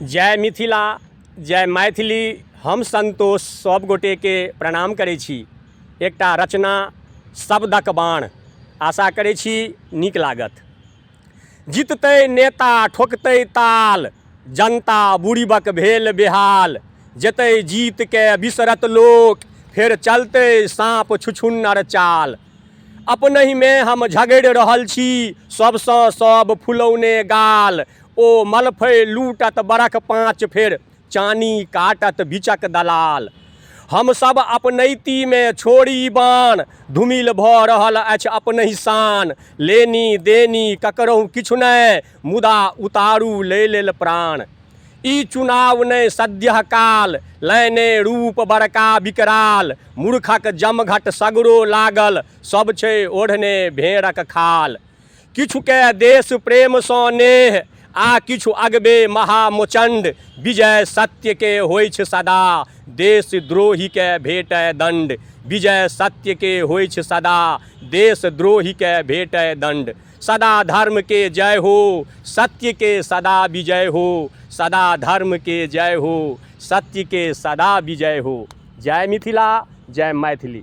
जय मिथिला, जय मैथिली। हम संतोष सब गोटे के प्रणाम करै छी। एकटा रचना शब्दक बाण, आशा करै छी नीक लागत। जीततै नेता ठोकतै ताल, जनता बुड़ीबक भेल बेहाल। जेतै जीत के बिसरत लोक, फेर चलतै साँप छुछुन्नर चाल। अपनहि में हम झगड़ि रहल छी, सबसँ सब फुलौने गाल। ओ मलफै लूटत बरख पाँच, फेर चानी काटत बिचक दलाल। हम सब अपनैती में छोड़ी बाण, धूमिल भऽ रहल अछि अपनहि शान। लेनी देनी ककरहु किछु नहि, मुदा उतारू लै लेल प्राण। ई चुनाव नहि सद्यः काल, लैने रूप बड़का विकराल। मूर्खक जमघट सगरो लागल, सब छै ओढ़ने भेड़क खाल। किछुके देश प्रेमसँ नेह, आ किछु अगबे महामोचण्ड। विजय सत्य के होइ छै सदा, देशद्रोही के भेटै दण्ड। विजय सत्य के होइ छै सदा, देशद्रोही के भेटै दण्ड। सदा धर्म के जय हो, सत्य के सदा विजय हो। सदा धर्म के जय हो, सत्य के सदा विजय हो। जय मिथिला, जय मैथिली।